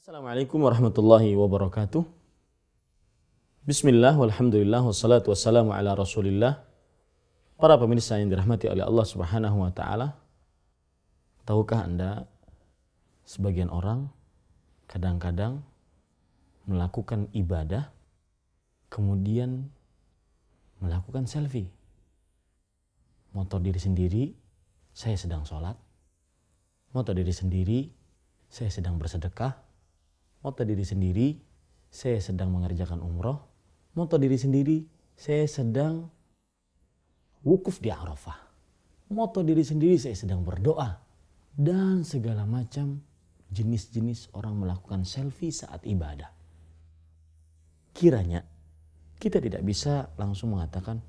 Assalamualaikum warahmatullahi wabarakatuh. Bismillah, walhamdulillah, wassalatu wassalamu ala rasulillah. Para pemirsa yang dirahmati oleh Allah subhanahu wa ta'ala, tahukah Anda, sebagian orang kadang-kadang melakukan ibadah, kemudian melakukan selfie. Moto diri sendiri, saya sedang sholat. Moto diri sendiri, saya sedang bersedekah. Moto diri sendiri, saya sedang mengerjakan umroh. Moto diri sendiri, saya sedang wukuf di Arafah. Moto diri sendiri, saya sedang berdoa. Dan segala macam jenis-jenis orang melakukan selfie saat ibadah. Kiranya kita tidak bisa langsung mengatakan,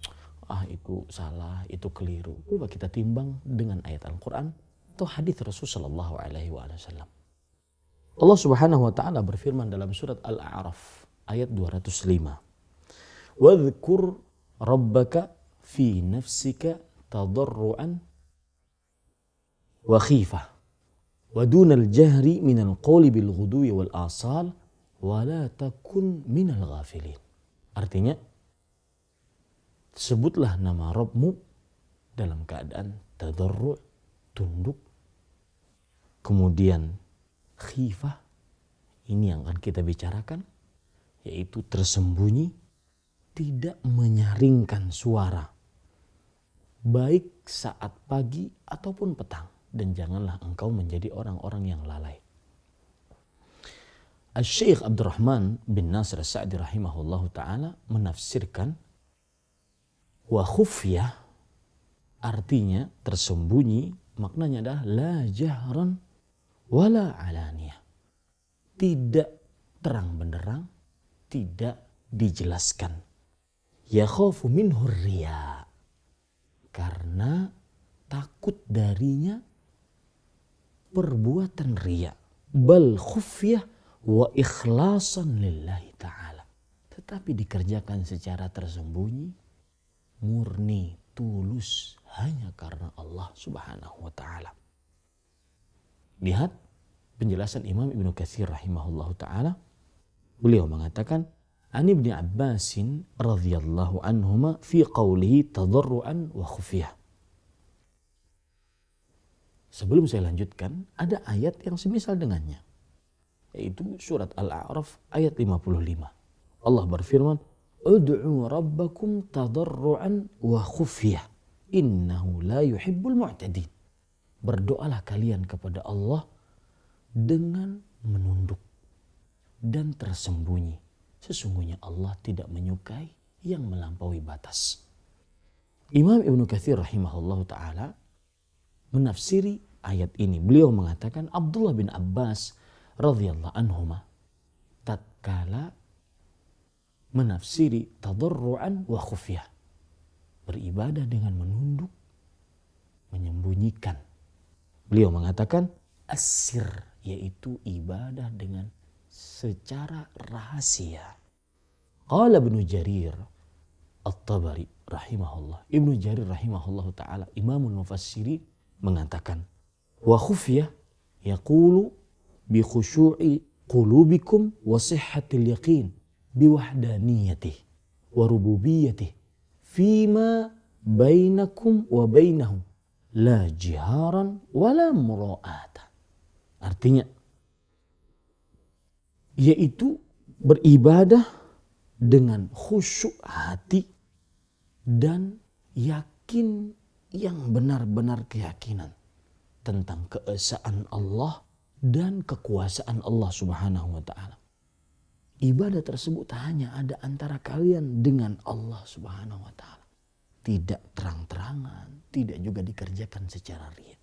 itu salah, itu keliru. Coba kita timbang dengan ayat Al-Quran atau hadis Rasulullah SAW. Allah subhanahu wa ta'ala berfirman dalam surat Al-A'raf ayat 205. Wadhkur rabbaka fi nafsika tadarru'an wa khifah wa dunal jahri minal qawli bil ghuduwi wal asal wa la takun minal ghafilin. Artinya, sebutlah nama Rabbmu dalam keadaan tadarru', tunduk, kemudian khifah, ini yang akan kita bicarakan, yaitu tersembunyi, tidak menyaringkan suara, baik saat pagi ataupun petang, dan janganlah engkau menjadi orang-orang yang lalai. Al-Syeikh Abdurrahman bin Nasir As-Sa'di rahimahullahu ta'ala menafsirkan wa khufyah, artinya tersembunyi, maknanya adalah la jahran wala alaniyah, tidak terang benderang, tidak dijelaskan. Yakhafu minhu riya, karena takut darinya perbuatan riya. Bal khufyah wa ikhlasan lillahi ta'ala, tetapi dikerjakan secara tersembunyi, murni, tulus, hanya karena Allah subhanahu wa ta'ala. Lihat penjelasan Imam Ibnu Katsir rahimahullahu ta'ala. Beliau mengatakan, An Ibni Abbasin radhiyallahu anhuma fi qawlihi tadarru'an wa khufiyah. Sebelum saya lanjutkan, ada ayat yang semisal dengannya, yaitu surat Al-A'raf ayat 55. Allah berfirman, Ud'u rabbakum tadarru'an wa khufiyah, innahu la yuhibbul mu'tadin. Berdoalah kalian kepada Allah dengan menunduk dan tersembunyi. Sesungguhnya Allah tidak menyukai yang melampaui batas. Imam Ibnu Katsir rahimahullahu ta'ala menafsiri ayat ini. Beliau mengatakan, Abdullah bin Abbas radhiyallahu anhuma tatkala menafsiri tadarru'an wa khufyah, beribadah dengan menunduk, menyembunyikan. Beliau mengatakan asir, yaitu ibadah dengan secara rahasia. Qala Ibnu Jarir At-Tabari rahimahullah, Ibnu Jarir rahimahullah ta'ala, imamul mufassiri, mengatakan wa khufyah yaqulu bi khushu'i qulubikum wa sihhatil yaqin bi wahdaniyatihi wa rububiyyatihi fima bainakum wa bainahu la jiharan wala mura'ata. Artinya, yaitu beribadah dengan khusyuk hati dan yakin yang benar-benar keyakinan tentang keesaan Allah dan kekuasaan Allah subhanahu wa ta'ala. Ibadah tersebut hanya ada antara kalian dengan Allah subhanahu wa ta'ala. Tidak terang-terangan, tidak juga dikerjakan secara riya.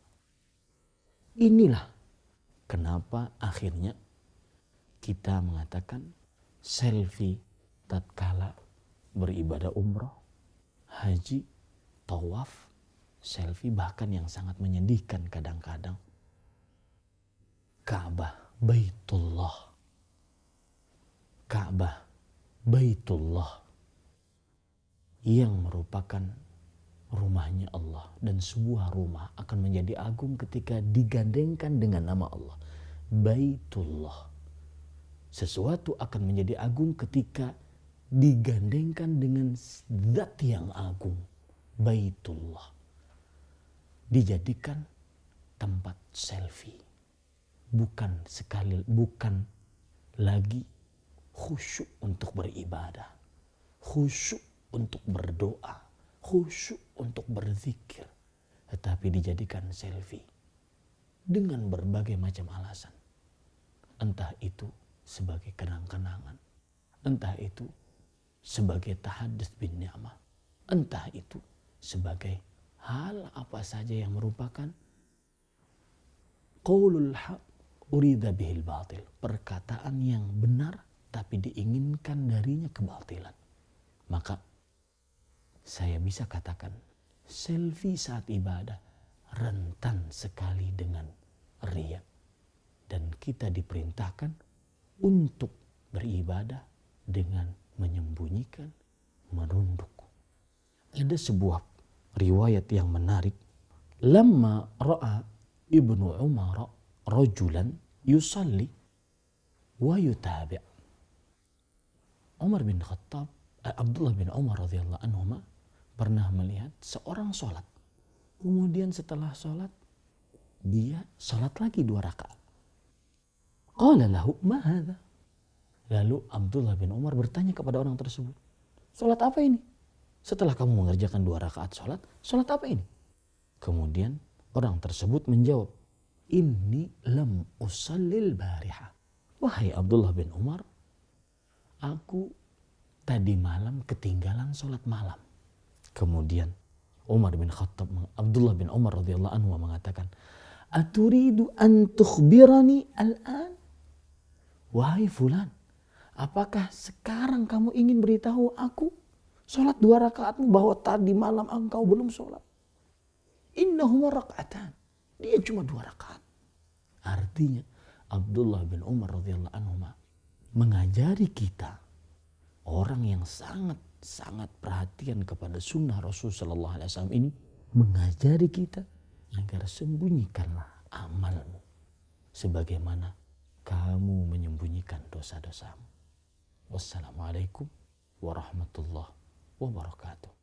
Inilah kenapa akhirnya kita mengatakan selfie tatkala beribadah umroh, haji, tawaf, selfie, bahkan yang sangat menyedihkan kadang-kadang, Ka'bah, Baitullah yang merupakan rumahnya Allah, dan sebuah rumah akan menjadi agung ketika digandengkan dengan nama Allah, Baitullah. Sesuatu akan menjadi agung ketika digandengkan dengan zat yang agung. Baitullah. Dijadikan tempat selfie. Bukan lagi khusyuk untuk beribadah. Khusyuk untuk berdoa. Khusyuk untuk berzikir. Tetapi dijadikan selfie. Dengan berbagai macam alasan. Entah itu sebagai kenang-kenangan. Entah itu sebagai tahadduts bin ni'mah. Entah itu sebagai hal apa saja yang merupakan qaulul haq urida bihil batil. Perkataan yang benar tapi diinginkan darinya kebatilan. Maka saya bisa katakan selfie saat ibadah rentan sekali dengan riya. Dan kita diperintahkan untuk beribadah dengan menyembunyikan, merunduk. Ada sebuah riwayat yang menarik. Lamma ra'a Ibnu Umar rajulan yusalli wa yutabi'. Abdullah bin Umar radhiyallahu anhu pernah melihat seorang sholat. Kemudian setelah sholat, dia sholat lagi 2 rakaat. Qala lahu ma hadha? Lalu Abdullah bin Umar bertanya kepada orang tersebut, sholat apa ini? Setelah kamu mengerjakan 2 rakaat sholat apa ini? Kemudian orang tersebut menjawab, inni lam usallil bariha. Wahai Abdullah bin Umar, aku tadi malam ketinggalan sholat malam. Kemudian Abdullah bin Umar radhiyallahu anhu mengatakan, aturidu an tukhbirani al-an? Wahai fulan, apakah sekarang kamu ingin beritahu aku sholat 2 rakaatmu bahwa tadi malam engkau belum sholat? Innahuma raka'atan. Dia cuma 2 rakaat. Artinya Abdullah bin Umar radhiyallahu anhu mengajari kita, orang yang sangat perhatian kepada sunnah Rasul sallallahu alaihi wasallam ini, mengajari kita agar sembunyikanlah amalmu sebagaimana kamu menyembunyikan dosa-dosamu. Wassalamualaikum warahmatullahi wabarakatuh.